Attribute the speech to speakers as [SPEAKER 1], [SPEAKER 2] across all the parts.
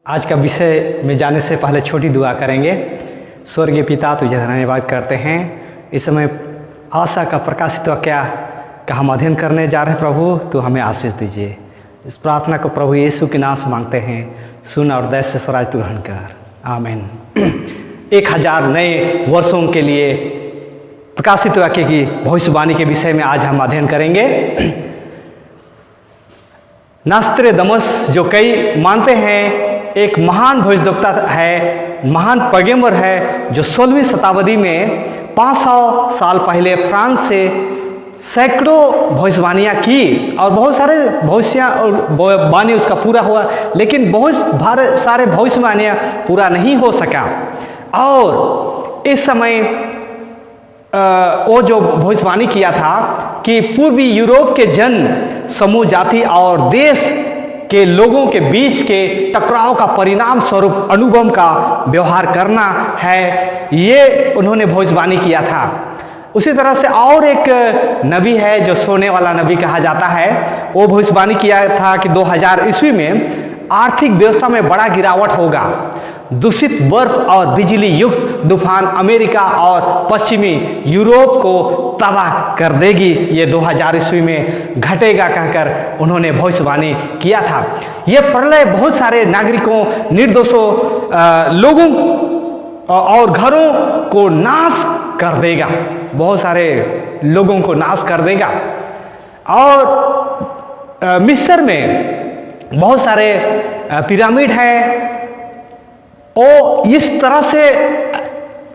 [SPEAKER 1] आज का विषय में जाने से पहले छोटी दुआ करेंगे। स्वर्गीय पिता, तुझे धन्यवाद करते हैं इस समय आशा का प्रकाशित वाक्य का हम अध्ययन करने जा रहे हैं। प्रभु, तो हमें आशीष दीजिए। इस प्रार्थना को प्रभु यीशु के नाम से मांगते हैं, सुन और दया से स्वराज तू ग्रहण कर, आमीन। 1000 नए वर्षों के लिए प्रकाशित वाक्य की भविष्यवाणी के विषय में आज हम अध्ययन करेंगे। नास्त्रेदमस, जो कई मानते हैं एक महान भविष्यद्वक्ता है, महान पैगंबर है, जो 16वीं शताब्दी में 500 साल पहले फ्रांस से सैकड़ों भविष्यवाणियाँ की और बहुत सारे भविष्यवाणी उसका पूरा हुआ, लेकिन बहुत सारे भविष्यवाणियाँ पूरा नहीं हो सका। और इस समय वो जो भविष्यवाणी किया था कि पूर्वी यूरोप के जन समूह, जाति और देश के लोगों के बीच के टकराव का परिणाम स्वरूप अनुभव का व्यवहार करना है, ये उन्होंने भविष्यवाणी किया था। उसी तरह से और एक नबी है जो सोने वाला नबी कहा जाता है, वो भविष्यवाणी किया था कि 2000 ईस्वी में आर्थिक व्यवस्था में बड़ा गिरावट होगा। दूषित बर्फ और बिजली युक्त तूफान अमेरिका और पश्चिमी यूरोप को तबाह कर देगी, ये 2000 ईस्वी में घटेगा कहकर उन्होंने भविष्यवाणी किया था। यह प्रलय बहुत सारे नागरिकों, निर्दोषों लोगों और घरों को नाश कर देगा, बहुत सारे लोगों को नाश कर देगा। और मिस्र में बहुत सारे पिरामिड हैं, और इस तरह से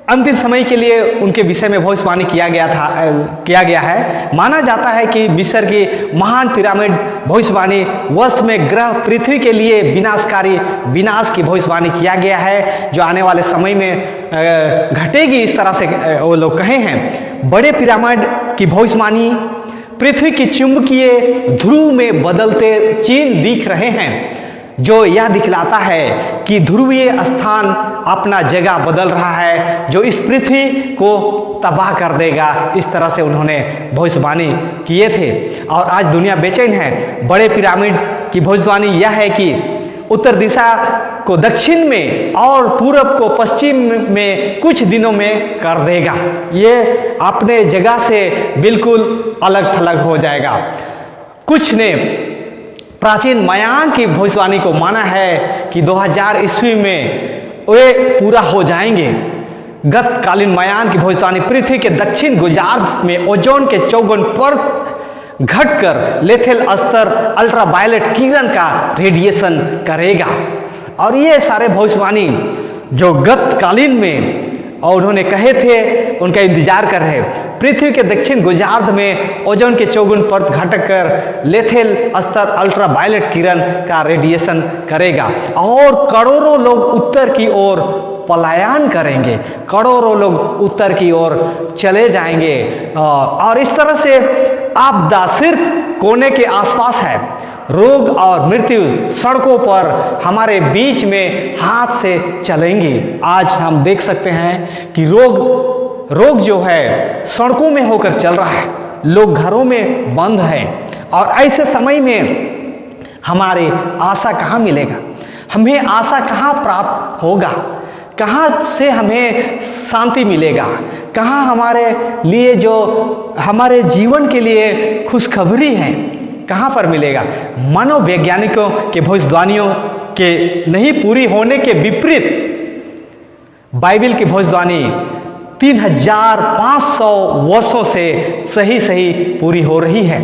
[SPEAKER 1] अंतिम समय के लिए उनके विषय में भविष्यवाणी किया गया है। माना जाता है कि मिस्र की महान पिरामिड भविष्यवाणी वर्ष में ग्रह पृथ्वी के लिए विनाशकारी विनाश की भविष्यवाणी किया गया है, जो आने वाले समय में घटेगी, इस तरह से वो लोग कहे हैं। बड़े पिरामिड की भविष्यवाणी पृथ्वी की चुंबकीय ध्रुव में बदलते चिन्ह दिख रहे हैं, जो यह दिखलाता है कि ध्रुवीय स्थान अपना जगह बदल रहा है, जो इस पृथ्वी को तबाह कर देगा। इस तरह से उन्होंने भविष्यवाणी किए थे और आज दुनिया बेचैन है। बड़े पिरामिड की भविष्यवाणी यह है कि उत्तर दिशा को दक्षिण में और पूरब को पश्चिम में कुछ दिनों में कर देगा। ये अपने जगह से बिल्कुल अलग थलग हो जाएगा। कुछ ने प्राचीन मायान की भविष्यवाणी को माना है कि 2000 ईस्वी में वे पूरा हो जाएंगे। गतकालीन मायान की भविष्यवाणी पृथ्वी के दक्षिण गोलार्ध में ओजोन के चौगुन परत घटकर लेथेल स्तर अल्ट्रावायलेट किरण का रेडिएशन करेगा। और ये सारे भविष्यवाणी जो गतकालीन में और उन्होंने कहे थे, उनका इंतजार कर रहे। पृथ्वी के दक्षिण गोलार्ध में ओजोन के चौगुन परत घटकर लेथेल स्तर अल्ट्रावायलेट किरण का रेडिएशन करेगा और करोड़ों लोग उत्तर की ओर पलायन करेंगे, करोड़ों लोग उत्तर की ओर चले जाएंगे। और इस तरह से आपदा सिर्फ कोने के आसपास है। रोग और मृत्यु सड़कों पर हमारे बीच में हाथ से चलेंगी। आज हम देख सकते हैं कि रोग जो है सड़कों में होकर चल रहा है, लोग घरों में बंद हैं। और ऐसे समय में हमारी आशा कहाँ मिलेगा, हमें आशा कहाँ प्राप्त होगा, कहाँ से हमें शांति मिलेगा, कहाँ हमारे लिए जो हमारे जीवन के लिए खुशखबरी है, कहाँ पर मिलेगा। मनोवैज्ञानिकों के भविष्यवाणियों के नहीं पूरी होने के विपरीत बाइबल की भविष्यवाणी 3500 वर्षों से सही पूरी हो रही है।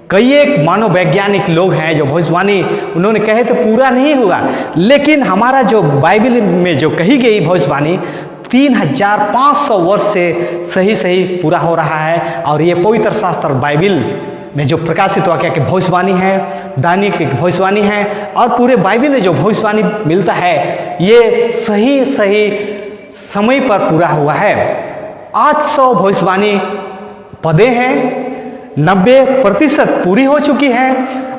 [SPEAKER 1] कई एक मनोवैज्ञानिक लोग हैं जो भविष्यवाणी उन्होंने कहे तो पूरा नहीं हुआ, लेकिन हमारा जो बाइबल में जो कही गई भविष्यवाणी 3500 वर्ष से सही पूरा हो रहा है। और ये पवित्र शास्त्र बाइबल में जो प्रकाशित वाक्य की भविष्यवाणी है, दानियल की भविष्यवाणी है, और पूरे बाइबल में जो भविष्यवाणी मिलता है, ये सही समय पर पूरा हुआ है। 800 भविष्यवाणी पदे हैं, 90% पूरी हो चुकी है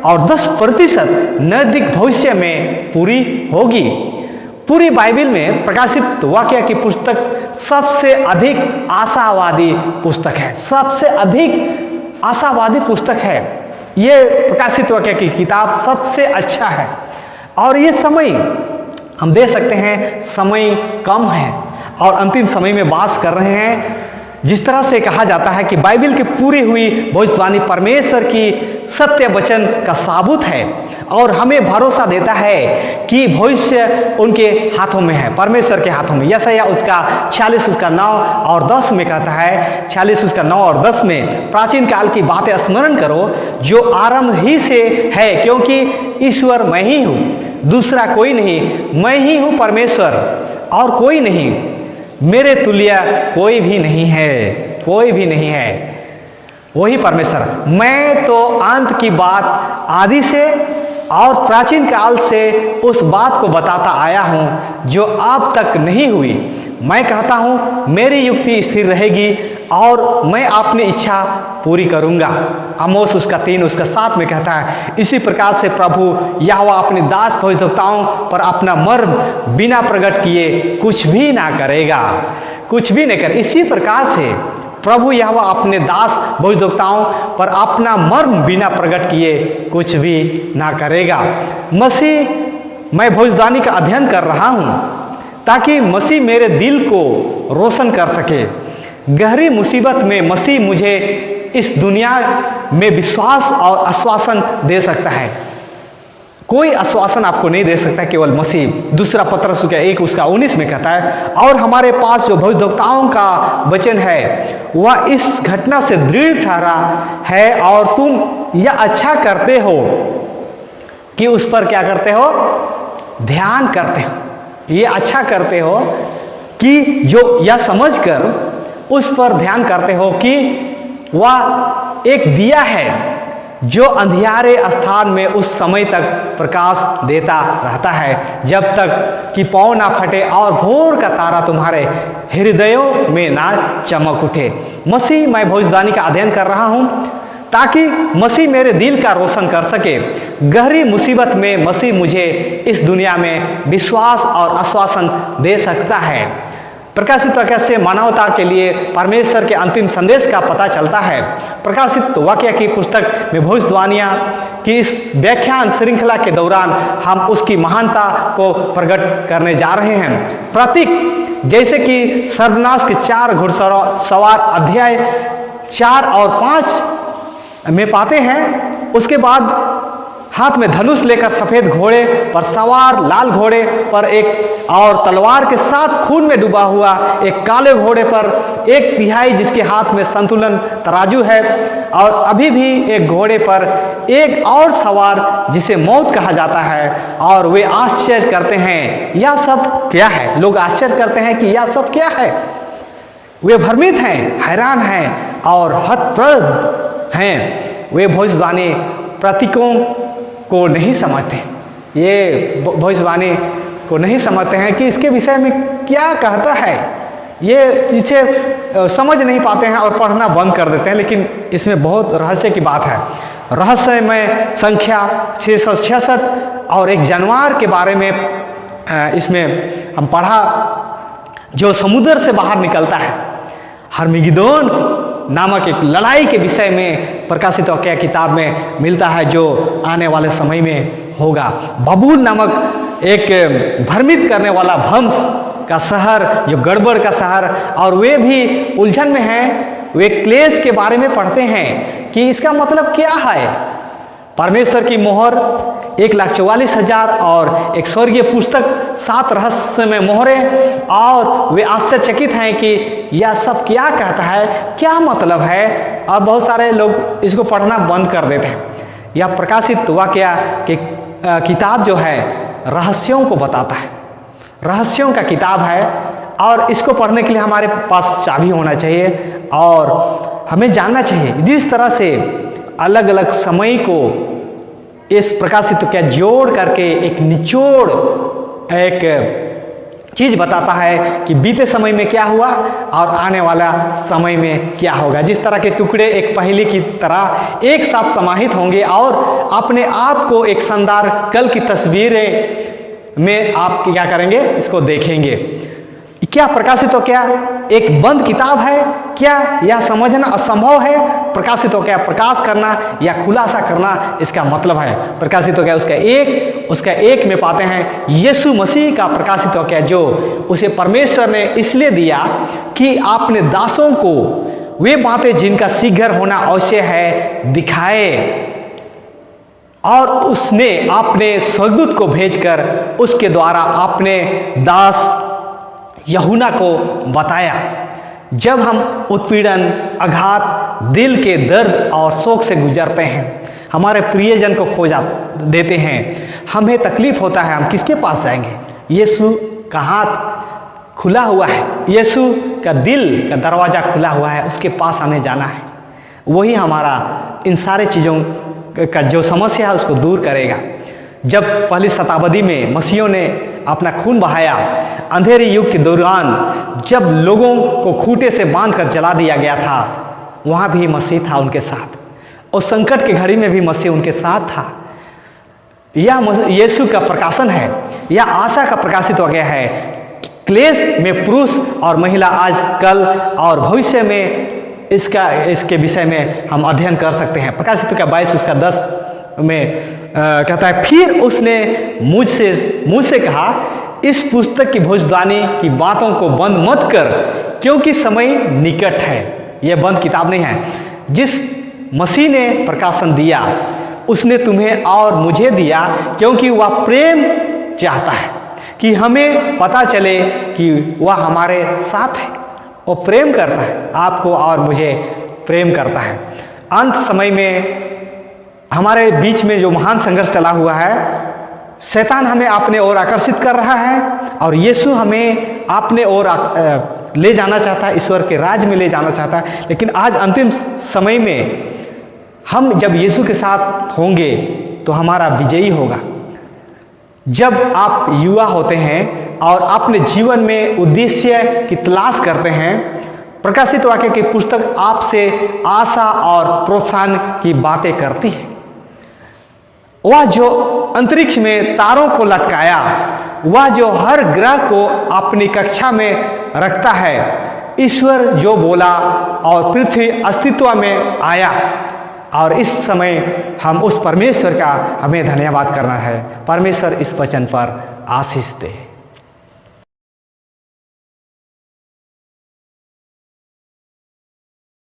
[SPEAKER 1] और 10% नजदीक भविष्य में पूरी होगी। पूरी बाइबल में प्रकाशित वाक्य की पुस्तक सबसे अधिक आशावादी पुस्तक है, सबसे अधिक आशावादी पुस्तक है। ये प्रकाशित वाक्य की किताब सबसे अच्छा है। और ये समय हम देख सकते हैं समय कम है और अंतिम समय में वास कर रहे हैं। जिस तरह से कहा जाता है कि बाइबल की पूरी हुई भविष्यवाणी परमेश्वर की सत्य वचन का साबुत है और हमें भरोसा देता है कि भविष्य उनके हाथों में है, परमेश्वर के हाथों में। यशायाह उसका 46 उसका 9 और 10 में कहता है, 46 उसका 9 और 10 में, प्राचीन काल की बातें स्मरण करो जो आरंभ ही से है, क्योंकि ईश्वर मैं ही हूँ, दूसरा कोई नहीं, मैं ही हूँ परमेश्वर और कोई नहीं, मेरे तुल्य कोई भी नहीं है, कोई भी नहीं है, वही परमेश्वर। मैं तो अंत की बात आदि से और प्राचीन काल से उस बात को बताता आया हूं जो अब तक नहीं हुई। मैं कहता हूं मेरी युक्ति स्थिर रहेगी और मैं अपनी इच्छा पूरी करूंगा। आमोस उसका 3 उसका 7 में कहता है, इसी प्रकार से प्रभु यहोवा अपने दास भविष्यद्वक्ताओं पर अपना मर्म बिना प्रकट किए कुछ भी ना करेगा, कुछ भी नहीं कर। इसी प्रकार से प्रभु यहोवा अपने दास भविष्यद्वक्ताओं पर अपना मर्म बिना प्रकट किए कुछ भी ना करेगा। मसीह, मैं भविष्यवाणी का अध्ययन कर रहा हूं ताकि मसीह मेरे दिल को रोशन कर सके। गहरी मुसीबत में मसीह मुझे इस दुनिया में विश्वास और आश्वासन दे सकता है। कोई आश्वासन आपको नहीं दे सकता, केवल मसीह। दूसरा पत्रस 1 उसका 19 में कहता है, और हमारे पास जो भविष्यद्वक्ताओं का वचन है वह इस घटना से दृढ़ ठहरा है और तुम यह अच्छा करते हो कि उस पर क्या करते हो, ध्यान करते हो। ये अच्छा करते हो कि जो यह समझकर उस पर ध्यान करते हो कि वह एक दिया है जो अंधियारे स्थान में उस समय तक प्रकाश देता रहता है, जब तक कि पौ ना फटे और भोर का तारा तुम्हारे हृदयों में ना चमक उठे। मसीह, मैं भविष्यवाणी का अध्ययन कर रहा हूं ताकि मसीह मेरे दिल का रोशन कर सके। गहरी मुसीबत में मसीह मुझे इस दुनिया में विश्वास और आश्वासन दे सकता है। प्रकाशित वाक्य से मानवता के लिए परमेश्वर के अंतिम संदेश का पता चलता है। प्रकाशित वाक्य की पुस्तक में भविष्यवाणियां की इस व्याख्यान श्रृंखला के दौरान हम उसकी महानता को प्रकट करने जा रहे हैं। प्रतीक जैसे कि सर्वनाश के 4 घुड़सवार अध्याय 4 और 5 में पाते हैं। उसके बाद हाथ में धनुष लेकर सफेद घोड़े पर सवार, लाल घोड़े पर एक और तलवार के साथ खून में डूबा हुआ एक काले घोड़े पर 1/3 जिसके हाथ में संतुलन तराजू है, और अभी भी एक घोड़े पर एक और सवार जिसे मौत कहा जाता है। और वे आश्चर्य करते हैं, यह सब क्या है। लोग आश्चर्य करते हैं कि यह सब क्या है। वे भ्रमित हैं, हैरान हैं और हतप्रभ हैं। वे भविष्यवाणी प्रतीकों को नहीं समझते, ये भविष्यवाणी को नहीं समझते हैं कि इसके विषय में क्या कहता है। ये इसे समझ नहीं पाते हैं और पढ़ना बंद कर देते हैं। लेकिन इसमें बहुत रहस्य की बात है। रहस्य में संख्या 666 और एक जानवर के बारे में इसमें हम पढ़ा जो समुद्र से बाहर निकलता है। हर्मिगिदोन नामक एक लड़ाई के विषय में प्रकाशित वाक्य किताब में मिलता है, जो आने वाले समय में होगा। बबूल नामक एक भ्रमित करने वाला भ्रंश का शहर, जो गड़बड़ का शहर, और वे भी उलझन में हैं। वे क्लेश के बारे में पढ़ते हैं कि इसका मतलब क्या है। परमेश्वर की मोहर 1,44,000 और एक स्वर्गीय पुस्तक 7 रहस्य में मोहरें, और वे आश्चर्यचकित हैं कि यह सब क्या कहता है, क्या मतलब है। और बहुत सारे लोग इसको पढ़ना बंद कर देते हैं। यह प्रकाशित वाक्य की किताब जो है रहस्यों को बताता है, रहस्यों का किताब है, और इसको पढ़ने के लिए हमारे पास चाबी होना चाहिए और हमें जानना चाहिए। जिस तरह से अलग अलग समय को इस प्रकाशित क्या जोड़ करके एक निचोड़, एक चीज बताता है कि बीते समय में क्या हुआ और आने वाला समय में क्या होगा। जिस तरह के टुकड़े एक पहेली की तरह एक साथ समाहित होंगे और अपने आप को एक शानदार कल की तस्वीरें में आप क्या करेंगे, इसको देखेंगे। क्या प्रकाशित हो क्या एक बंद किताब है? क्या यह समझना असंभव है? प्रकाशित हो क्या प्रकाश करना या खुलासा करना इसका मतलब है। प्रकाशित हो क्या उसका एक में पाते हैं यीशु मसीह का प्रकाशित हो क्या, जो उसे परमेश्वर ने इसलिए दिया कि आपने दासों को वे बातें जिनका शीघ्र होना अवश्य है दिखाए, और उसने अपने स्वर्गदूत को भेजकर उसके द्वारा अपने दास यूहन्ना को बताया। जब हम उत्पीड़न, आघात, दिल के दर्द और शोक से गुजरते हैं, हमारे प्रियजन को खो देते हैं, हमें तकलीफ होता है, हम किसके पास जाएंगे? यीशु का हाथ खुला हुआ है, यीशु का दिल का दरवाज़ा खुला हुआ है, उसके पास हमें जाना है। वही हमारा इन सारे चीज़ों का जो समस्या है उसको दूर करेगा। जब पहली शताब्दी में मसीहों ने अपना खून बहाया, अंधेरे युग के दौरान जब लोगों को खूंटे से बांधकर जला दिया गया था, वहाँ भी मसीह था उनके साथ, और संकट की घड़ी में भी मसीह उनके साथ था। यह यीशु का प्रकाशन है, यह आशा का प्रकाशित हो गया है। क्लेश में पुरुष और महिला आजकल और भविष्य में इसके विषय में हम अध्ययन कर सकते हैं। प्रकाशित का 22 उसका 10 में कहता है, फिर उसने मुझसे कहा, इस पुस्तक की भविष्यवाणी की बातों को बंद मत कर, क्योंकि समय निकट है। यह बंद किताब नहीं है। जिस मसीह ने प्रकाशन दिया उसने तुम्हें और मुझे दिया, क्योंकि वह प्रेम चाहता है कि हमें पता चले कि वह हमारे साथ है। वो प्रेम करता है, आपको और मुझे प्रेम करता है। अंत समय में हमारे बीच में जो महान संघर्ष चला हुआ है, शैतान हमें अपने ओर आकर्षित कर रहा है और यीशु हमें अपने ओर ले जाना चाहता है, ईश्वर के राज में ले जाना चाहता है। लेकिन आज अंतिम समय में हम जब यीशु के साथ होंगे तो हमारा विजयी होगा। जब आप युवा होते हैं और अपने जीवन में उद्देश्य की तलाश करते हैं, प्रकाशित वाक्य की पुस्तक आपसे आशा और प्रोत्साहन की बातें करती है। वह जो अंतरिक्ष में तारों को लटकाया, वह जो हर ग्रह को अपनी कक्षा में रखता है, ईश्वर जो बोला और पृथ्वी अस्तित्व में आया, और इस समय हम उस परमेश्वर का हमें धन्यवाद करना है। परमेश्वर इस वचन पर आशीष दे।